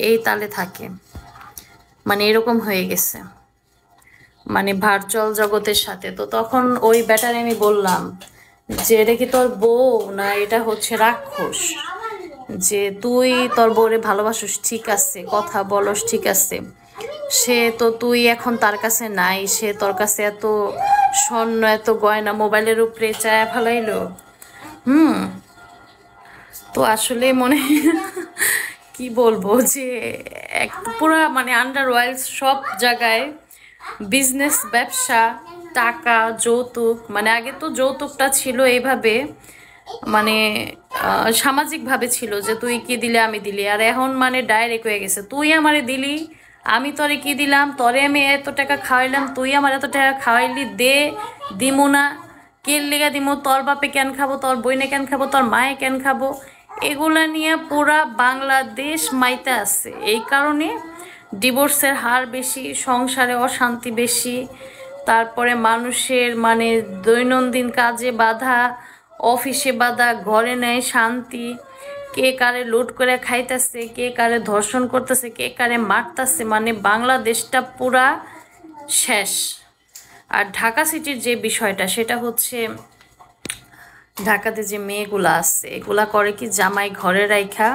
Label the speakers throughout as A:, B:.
A: এই তালে থাকে, মানে এরকম হয়ে গেছে, মানে ভার্চুয়াল জগতের সাথে। তো তখন ওই ব্যাটারে আমি বললাম যে এটা কি তোর বউ না এটা হচ্ছে রাক্ষস, যে তুই তোর বউরে ভালোবাসিস ঠিক আছে, কথা বলস ঠিক আছে, সে তো তুই এখন তার কাছে নাই, সে তোর কাছে এত স্বর্ণ এত গয়না মোবাইলের উপরে চায়া ফেলাইলো। হুম। তো আসলে মনে কি বলবো যে এক পুরা মানে আন্ডার ওয়াইলস সব জায়গায় বিজনেস, ব্যবসা, টাকা, যৌতুক। মানে আগে তো যৌতুকটা ছিল এইভাবে, মানে সামাজিকভাবে ছিল যে তুই কি দিলে আমি দিলি, আর এখন মানে ডাইরেক্ট হয়ে গেছে তুই আমারে দিলি আমি তরে কি দিলাম, তরে আমি এত টাকা খাওয়াইলাম তুই আমার এত টাকা খাওয়াইলি, দে দিমু না, কে লেগা দিমু, তোর বাপে কেন খাবো, তোর বইনে কেন খাবো, তোর মায়ে কেন খাবো, এগুলা নিয়ে পুরা বাংলাদেশ মাইতে আছে। এই কারণে ডিভোর্সের হার বেশি, সংসারে অশান্তি বেশি, তারপরে মানুষের মানে দৈনন্দিন কাজে বাধা, অফিসে বাধা, ঘরে নেই শান্তি, কে কারে লুট করে খাইতেছে, কে কারে ধর্ষণ করতেছে, কে কারে মারতেছে, মানে বাংলাদেশটা পুরা শেষ। আর ঢাকা সিটির যে বিষয়টা সেটা হচ্ছে, ঢাকাতে যে মেয়েগুলা আছে এগুলা করে কি জামাই ঘরে রাইখা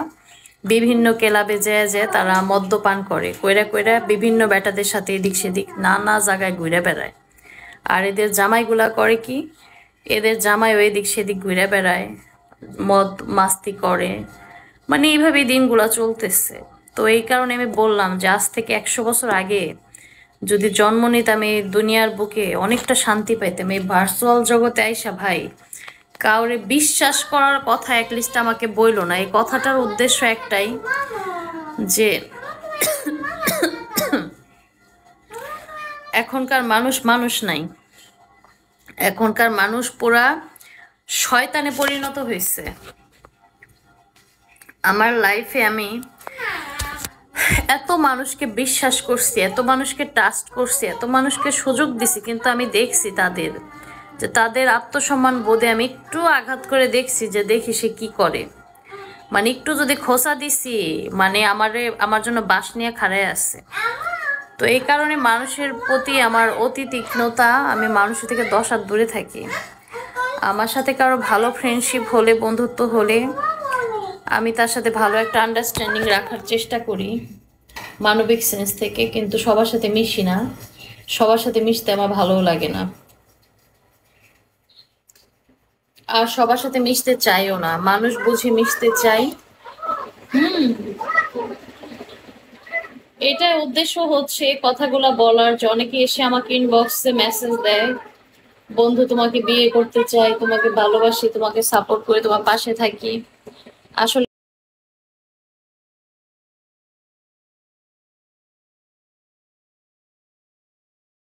A: বিভিন্ন ক্লাবে যেয়ে যে তারা মদ্যপান করে, কইরা কইরা বিভিন্ন বেটাদের সাথে এদিক সেদিক নানা জায়গায় ঘুরে বেড়ায়। আর এদের জামাইগুলা করে কি, এদের জামাই ওই দিক সেদিক ঘুরে বেড়ায়, মদ মাস্তি করে, মানে এইভাবেই দিনগুলা চলতেছে। তো এই কারণে আমি বললাম যে আজ থেকে 100 বছর আগে যদি জন্ম নিতাম এই দুনিয়ার বুকে অনেকটা শান্তি পাইতাম। এই ভার্চুয়াল জগতে আইসা ভাই কাউরে বিশ্বাস করার কথা অ্যাটলিস্ট আমাকে বইলো না। এই কথাটার উদ্দেশ্য একটাই যে এখনকার মানুষ মানুষ নাই, এখনকার মানুষ পুরা শয়তানে পরিণত হয়েছে। আমার লাইফে আমি এত মানুষকে বিশ্বাস করছি, এত মানুষকে ট্রাস্ট করছি, এত মানুষকে সুযোগ দিছি, কিন্তু আমি দেখছি তাদের যে তাদের আত্মসম্মান বোধে আমি একটু আঘাত করে দেখছি যে দেখি সে কি করে। মানে একটু যদি খোসা দিছি মানে আমার জন্য বাঁশ নিয়ে খাড়ায় আছে। তো এই কারণে মানুষের প্রতি আমার অতি তীক্ষ্ণতা, আমি মানুষের থেকে 10 হাত দূরে থাকি। আমার সাথে কারো ভালো ফ্রেন্ডশিপ হলে, বন্ধুত্ব হলে আমি তার সাথে ভালো একটা আন্ডারস্ট্যান্ডিং রাখার চেষ্টা করি মানবিক সেন্স থেকে, কিন্তু সবার সাথে মিশি না, সবার সাথে মিশতে আমার ভালোও লাগে না, আর সবার সাথে মিশতে চাইও না। মানুষ বুঝে মিশতে চাই। এটার উদ্দেশ্য হচ্ছে কথাগুলা বলার, যে অনেকে এসে আমাকে ইনবক্সে মেসেজ দেয়, বন্ধু তোমাকে বিয়ে করতে চাই, তোমাকে ভালোবাসি, তোমাকে সাপোর্ট করে তোমার পাশে থাকি। আসলে